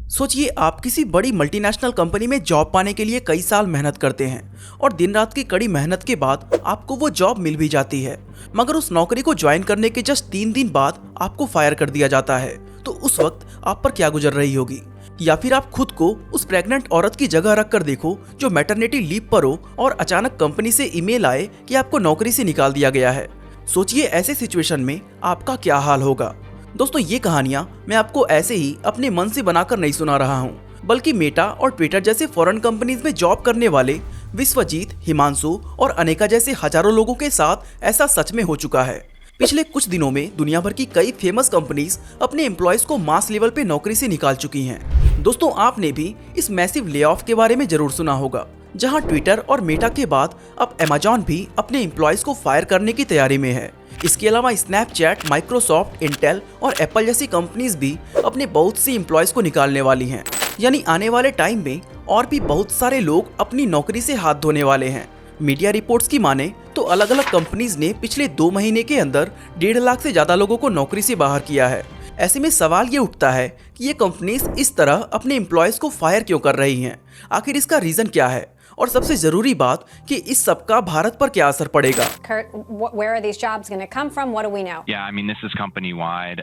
सोचिए आप किसी बड़ी मल्टीनेशनल कंपनी में जॉब पाने के लिए कई साल मेहनत करते हैं और दिन रात की कड़ी मेहनत के बाद आपको वो जॉब मिल भी जाती है, मगर उस नौकरी को ज्वाइन करने के जस्ट 3 दिन बाद आपको फायर कर दिया जाता है। तो उस वक्त आप पर क्या गुजर रही होगी? या फिर आप खुद को उस प्रेग्नेंट औरत की जगह रख कर देखो जो मैटरनिटी लीव पर हो और अचानक कंपनी से ईमेल आए कि आपको नौकरी से निकाल दिया गया है। सोचिए ऐसे सिचुएशन में आपका क्या हाल होगा। दोस्तों, ये कहानियां मैं आपको ऐसे ही अपने मन से बनाकर नहीं सुना रहा हूं, बल्कि मेटा और ट्विटर जैसे फॉरेन कंपनीज में जॉब करने वाले विश्वजीत, हिमांशु और अनेका जैसे हजारों लोगों के साथ ऐसा सच में हो चुका है। पिछले कुछ दिनों में दुनिया भर की कई फेमस कंपनीज अपने एम्प्लॉयज को मास लेवल पे नौकरी से निकाल चुकी हैं। दोस्तों, आपने भी इस मैसिव ले ऑफ के बारे में जरूर सुना होगा, जहां ट्विटर और मेटा के बाद अब अमेजॉन भी अपने एम्प्लॉयज को फायर करने की तैयारी में है। इसके अलावा स्नैपचैट, माइक्रोसॉफ्ट, इंटेल और एप्पल जैसी कंपनीज भी अपने बहुत से एम्प्लॉयज को निकालने वाली हैं। यानी आने वाले टाइम में और भी बहुत सारे लोग अपनी नौकरी से हाथ धोने वाले हैं। मीडिया रिपोर्ट्स की माने तो अलग अलग कंपनीज ने पिछले 2 महीने के अंदर 1.5 लाख से ज्यादा लोगों को नौकरी से बाहर किया है। ऐसे में सवाल ये उठता है कि ये कंपनीज इस तरह अपने एम्प्लॉयज को फायर क्यों कर रही हैं? आखिर इसका रीजन क्या है? और सबसे जरूरी बात कि इस सब का भारत पर क्या असर पड़ेगा। Kurt, where are these jobs going to come from? What do we know? Yeah, I mean, this is company wide.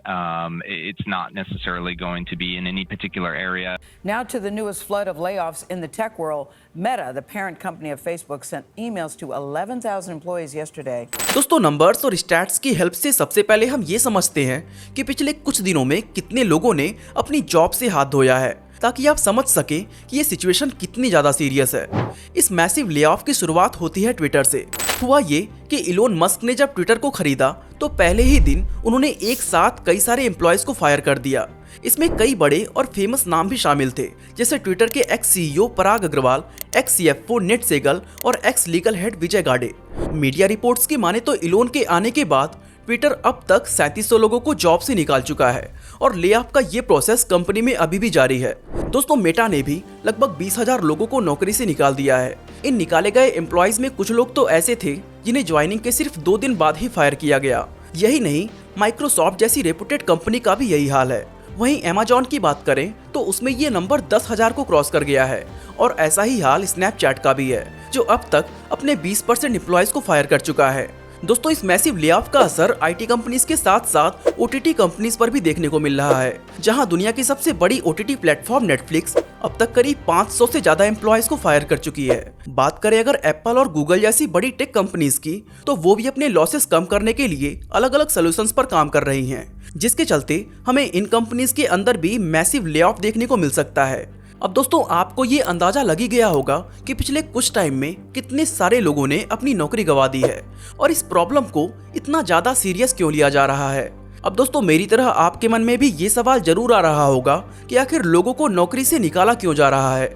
It's not necessarily going to be in any particular area. Now to the newest flood of layoffs in the tech world. Meta, the parent company of Facebook, sent emails to 11,000 employees yesterday. दोस्तों, numbers और stats की help से सबसे पहले हम ये समझते हैं कि पिछले कुछ दिनों में कितने लोगों ने अपनी जॉब से हाथ धोया है, ताकि आप समझ सके कि ये सिचुएशन कितनी ज्यादा सीरियस है। इस मैसिव ले ऑफ की शुरुआत होती है ट्विटर से। हुआ ये कि इलोन मस्क ने जब ट्विटर को खरीदा तो पहले ही दिन उन्होंने एक साथ कई सारे एम्प्लॉयज को फायर कर दिया। इसमें कई बड़े और फेमस नाम भी शामिल थे, जैसे ट्विटर के ex CEO Parag Agrawal, ex CFO Ned Segal और एक्स लीगल हेड विजय गाडे। मीडिया रिपोर्ट्स की माने तो इलोन के आने के बाद ट्विटर अब तक 3700 लोगों को जॉब से निकाल चुका है और ले ऑफ का ये प्रोसेस कंपनी में अभी भी जारी है। दोस्तों, मेटा ने भी लगभग 20,000 लोगों को नौकरी से निकाल दिया है। इन निकाले गए एम्प्लॉयज में कुछ लोग तो ऐसे थे जिन्हें ज्वाइनिंग के सिर्फ 2 दिन बाद ही फायर किया गया। यही नहीं, माइक्रोसॉफ्ट जैसी रेपुटेड कंपनी का भी यही हाल है। वहीं अमेजॉन की बात करें तो उसमें ये नंबर 10,000 को क्रॉस कर गया है और ऐसा ही हाल स्नैपचैट का भी है, जो अब तक अपने 20% एम्प्लॉयज को फायर कर चुका है। दोस्तों, इस मैसिव ले ऑफ का असर आईटी कंपनीज के साथ साथ ओटीटी कंपनीज पर भी देखने को मिल रहा है, जहां दुनिया की सबसे बड़ी ओटीटी प्लेटफॉर्म नेटफ्लिक्स अब तक करीब 500 से ज्यादा एम्प्लॉयज को फायर कर चुकी है। बात करें अगर एप्पल और गूगल जैसी बड़ी टेक कंपनीज की, तो वो भी अपने लॉसेस कम करने के लिए अलग अलग सोल्यूशंस पर काम कर रही हैं, जिसके चलते हमें इन कंपनीज के अंदर भी मैसिव ले ऑफ देखने को मिल सकता है। अब दोस्तों, आपको ये अंदाजा लग ही गया होगा कि पिछले कुछ टाइम में कितने सारे लोगों ने अपनी नौकरी गंवा दी है और इस प्रॉब्लम को इतना ज्यादा सीरियस क्यों लिया जा रहा है। अब दोस्तों, मेरी तरह आपके मन में भी ये सवाल जरूर आ रहा होगा कि आखिर लोगों को नौकरी से निकाला क्यों जा रहा है।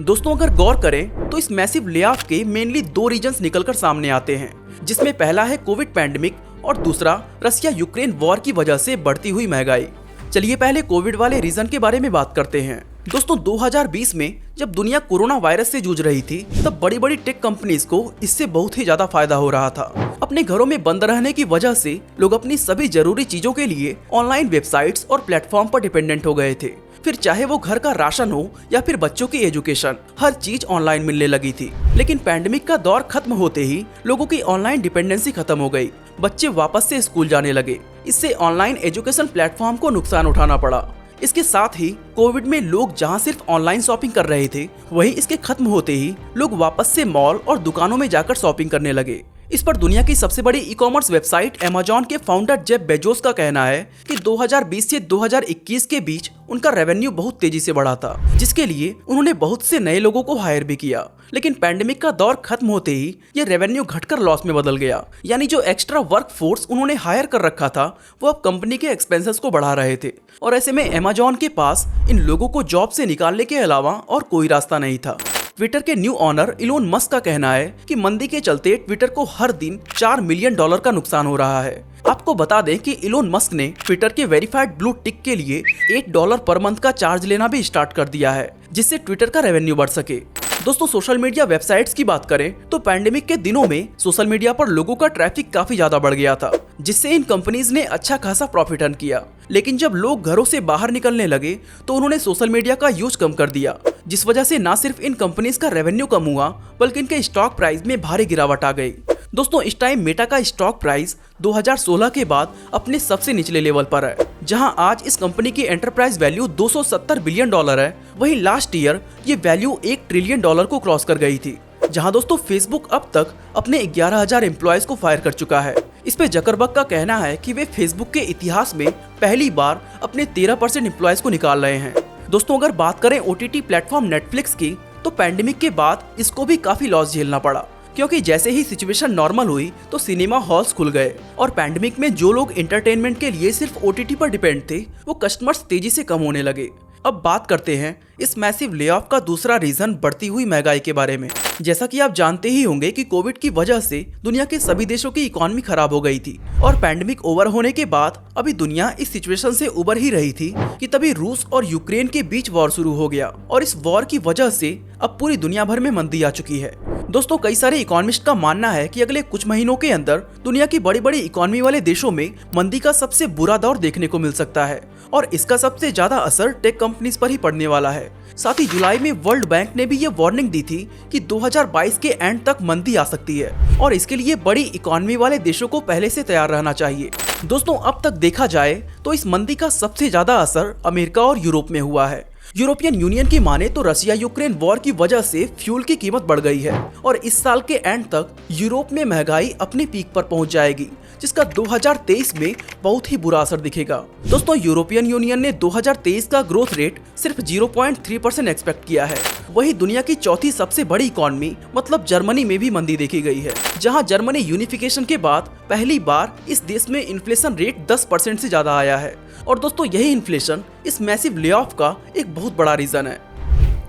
दोस्तों, अगर गौर करें तो इस मैसिव ले ऑफ के मेनली 2 रीजन्स निकलकर सामने आते हैं, जिसमें पहला है कोविड पैंडेमिक और दूसरा रसिया यूक्रेन वॉर की वजह से बढ़ती हुई महंगाई। चलिए पहले कोविड वाले रीजन के बारे में बात करते हैं। दोस्तों, 2020 में जब दुनिया कोरोना वायरस से जूझ रही थी, तब बड़ी बड़ी टेक कंपनीज को इससे बहुत ही ज्यादा फायदा हो रहा था। अपने घरों में बंद रहने की वजह से लोग अपनी सभी जरूरी चीजों के लिए ऑनलाइन वेबसाइट्स और प्लेटफॉर्म पर डिपेंडेंट हो गए थे। फिर चाहे वो घर का राशन हो या फिर बच्चों की एजुकेशन, हर चीज ऑनलाइन मिलने लगी थी। लेकिन पैंडेमिक का दौर खत्म होते ही लोगों की ऑनलाइन डिपेंडेंसी खत्म हो गई। बच्चे वापस से स्कूल जाने लगे। इससे ऑनलाइन एजुकेशन प्लेटफॉर्म को नुकसान उठाना पड़ा। इसके साथ ही कोविड में लोग जहां सिर्फ ऑनलाइन शॉपिंग कर रहे थे, वहीं इसके खत्म होते ही लोग वापस से मॉल और दुकानों में जाकर शॉपिंग करने लगे। इस पर दुनिया की सबसे बड़ी ई कॉमर्स वेबसाइट अमेजॉन के फाउंडर जेफ बेजोस का कहना है कि 2020 से 2021 के बीच उनका रेवेन्यू बहुत तेजी से बढ़ा था, जिसके लिए उन्होंने बहुत से नए लोगों को हायर भी किया। लेकिन पैंडेमिक का दौर खत्म होते ही ये रेवेन्यू घटकर लॉस में बदल गया। यानी जो एक्स्ट्रा वर्क फोर्स उन्होंने हायर कर रखा था, वो अब कंपनी के एक्सपेंसेस को बढ़ा रहे थे और ऐसे में अमेजॉन के पास इन लोगों को जॉब से निकालने के अलावा और कोई रास्ता नहीं था। ट्विटर के न्यू ऑनर इलोन मस्क का कहना है कि मंदी के चलते ट्विटर को हर दिन $4 मिलियन का नुकसान हो रहा है। आपको बता दें कि इलोन मस्क ने ट्विटर के वेरीफाइड ब्लू टिक के लिए $8 पर मंथ का चार्ज लेना भी स्टार्ट कर दिया है, जिससे ट्विटर का रेवेन्यू बढ़ सके। दोस्तों सोशल मीडिया वेबसाइट्स की बात करें तो पैंडेमिक के दिनों में सोशल मीडिया पर लोगों का ट्रैफिक काफी ज्यादा बढ़ गया था, जिससे इन कंपनीज ने अच्छा खासा प्रॉफिट अर्न किया। लेकिन जब लोग घरों से बाहर निकलने लगे तो उन्होंने सोशल मीडिया का यूज कम कर दिया, जिस वजह से न सिर्फ इन कंपनीज का रेवेन्यू कम हुआ बल्कि इनके स्टॉक प्राइस में भारी गिरावट आ गई। दोस्तों इस टाइम मेटा का स्टॉक प्राइस 2016 के बाद अपने सबसे निचले लेवल पर है, जहां आज इस कंपनी की एंटरप्राइज वैल्यू $270 बिलियन है। वहीं लास्ट ईयर ये वैल्यू $1 ट्रिलियन को क्रॉस कर गई थी। जहां दोस्तों फेसबुक अब तक अपने 11,000 एम्प्लॉयज को फायर कर चुका है। इस पे जकरबर्ग का कहना है कि वे फेसबुक के इतिहास में पहली बार अपने 13% एम्प्लॉयज को निकाल रहे हैं। दोस्तों अगर बात करें OTT प्लेटफॉर्म नेटफ्लिक्स की, तो पैंडेमिक के बाद इसको भी काफी लॉस झेलना पड़ा, क्योंकि जैसे ही सिचुएशन नॉर्मल हुई तो सिनेमा हॉल्स खुल गए और पैंडेमिक में जो लोग एंटरटेनमेंट के लिए सिर्फ OTT पर डिपेंड थे वो कस्टमर्स तेजी से कम होने लगे। अब बात करते हैं इस मैसिव लेऑफ का दूसरा रीजन बढ़ती हुई महंगाई के बारे में। जैसा कि आप जानते ही होंगे कि कोविड की वजह से दुनिया के सभी देशों की इकोनॉमी खराब हो गई थी और पैंडेमिक ओवर होने के बाद अभी दुनिया इस सिचुएशन से उबर ही रही थी कि तभी रूस और यूक्रेन के बीच वॉर शुरू हो गया और इस वॉर की वजह से अब पूरी दुनिया भर में मंदी आ चुकी है। दोस्तों कई सारे इकोनॉमिस्ट का मानना है कि अगले कुछ महीनों के अंदर दुनिया की बड़ी बड़ी इकोनॉमी वाले देशों में मंदी का सबसे बुरा दौर देखने को मिल सकता है और इसका सबसे ज्यादा असर टेक कंपनीज पर ही पड़ने वाला है। साथ ही जुलाई में वर्ल्ड बैंक ने भी ये वार्निंग दी थी कि 2022 के एंड तक मंदी आ सकती है और इसके लिए बड़ी इकोनॉमी वाले देशों को पहले से तैयार रहना चाहिए। दोस्तों अब तक देखा जाए तो इस मंदी का सबसे ज्यादा असर अमेरिका और यूरोप में हुआ है। यूरोपियन यूनियन की माने तो रसिया यूक्रेन वॉर की वजह से फ्यूल की कीमत बढ़ गई है और इस साल के एंड तक यूरोप में महंगाई अपने पीक पर पहुंच जाएगी, जिसका 2023 में बहुत ही बुरा असर दिखेगा। दोस्तों यूरोपियन यूनियन ने 2023 का ग्रोथ रेट सिर्फ 0.3% एक्सपेक्ट किया है। वही दुनिया की चौथी सबसे बड़ी इकोनॉमी मतलब जर्मनी में भी मंदी देखी गई है, जहां जर्मनी यूनिफिकेशन के बाद पहली बार इस देश में इन्फ्लेशन रेट 10% से ज्यादा आया है और दोस्तों यही इन्फ्लेशन इस मैसिव लेऑफ का एक बहुत बड़ा रीजन है।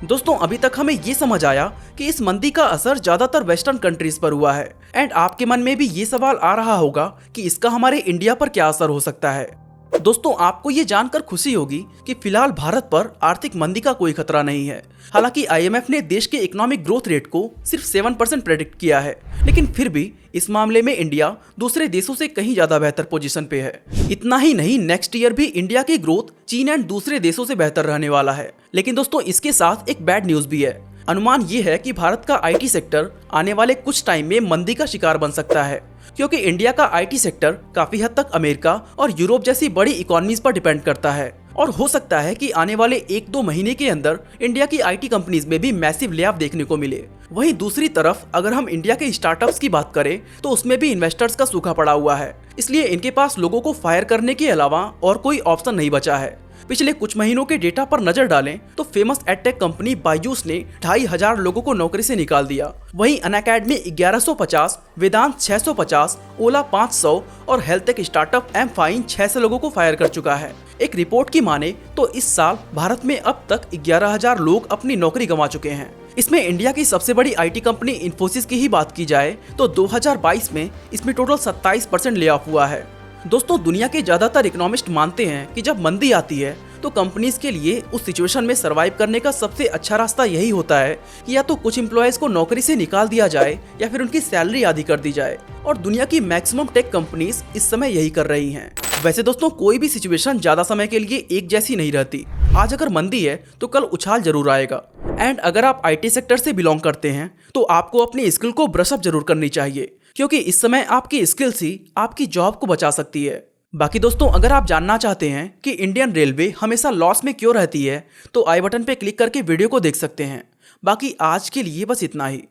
दोस्तों अभी तक हमें ये समझ आया कि इस मंदी का असर ज्यादातर वेस्टर्न कंट्रीज पर हुआ है एंड आपके मन में भी ये सवाल आ रहा होगा कि इसका हमारे इंडिया पर क्या असर हो सकता है। दोस्तों आपको ये जानकर खुशी होगी कि फिलहाल भारत पर आर्थिक मंदी का कोई खतरा नहीं है। हालांकि IMF ने देश के इकोनॉमिक ग्रोथ रेट को सिर्फ 7% प्रेडिक्ट किया है, लेकिन फिर भी इस मामले में इंडिया दूसरे देशों से कहीं ज्यादा बेहतर पोजीशन पे है। इतना ही नहीं, नेक्स्ट ईयर भी इंडिया की ग्रोथ चीन एंड दूसरे देशों से बेहतर रहने वाला है। लेकिन दोस्तों इसके साथ एक बैड न्यूज भी है। अनुमान ये है कि भारत का IT सेक्टर आने वाले कुछ टाइम में मंदी का शिकार बन सकता है, क्योंकि इंडिया का IT सेक्टर काफी हद तक अमेरिका और यूरोप जैसी बड़ी इकोनॉमीज पर डिपेंड करता है और हो सकता है कि आने वाले 1-2 महीने के अंदर इंडिया की IT कंपनीज में भी मैसिव लेऑफ देखने को मिले। वहीं दूसरी तरफ अगर हम इंडिया के स्टार्टअप्स की बात करें तो उसमें भी इन्वेस्टर्स का सूखा पड़ा हुआ है, इसलिए इनके पास लोगों को फायर करने के अलावा और कोई ऑप्शन नहीं बचा है। पिछले कुछ महीनों के डेटा पर नजर डालें तो फेमस एडटेक कंपनी बायजूस ने 2,500 लोगों को नौकरी से निकाल दिया। वहीं अनअकैडमी 1150, वेदांत 650, ओला 500 और हेल्थटेक स्टार्टअप एमफाइन 600 लोगों को फायर कर चुका है। एक रिपोर्ट की माने तो इस साल भारत में अब तक 11,000 लोग अपनी नौकरी गंवा चुके हैं। इसमें इंडिया की सबसे बड़ी IT कंपनी इन्फोसिस की ही बात की जाए तो 2022 में इसमें टोटल 27% ले ऑफ हुआ है। दोस्तों दुनिया के ज्यादातर इकोनॉमिस्ट मानते हैं कि जब मंदी आती है तो कंपनीज के लिए उस सिचुएशन में सरवाइव करने का सबसे अच्छा रास्ता यही होता है कि या तो कुछ एम्प्लॉयज को नौकरी से निकाल दिया जाए या फिर उनकी सैलरी आधी कर दी जाए, और दुनिया की मैक्सिमम टेक कंपनीज इस समय यही कर रही हैं। वैसे दोस्तों कोई भी सिचुएशन ज्यादा समय के लिए एक जैसी नहीं रहती। आज अगर मंदी है तो कल उछाल जरूर आएगा। एंड अगर आप IT सेक्टर से बिलोंग करते हैं तो आपको अपनी स्किल को ब्रश अप जरूर करनी चाहिए, क्योंकि इस समय आपकी स्किल्स ही आपकी जॉब को बचा सकती है। बाकी दोस्तों अगर आप जानना चाहते हैं कि इंडियन रेलवे हमेशा लॉस में क्यों रहती है तो आई बटन पे क्लिक करके वीडियो को देख सकते हैं। बाकी आज के लिए बस इतना ही।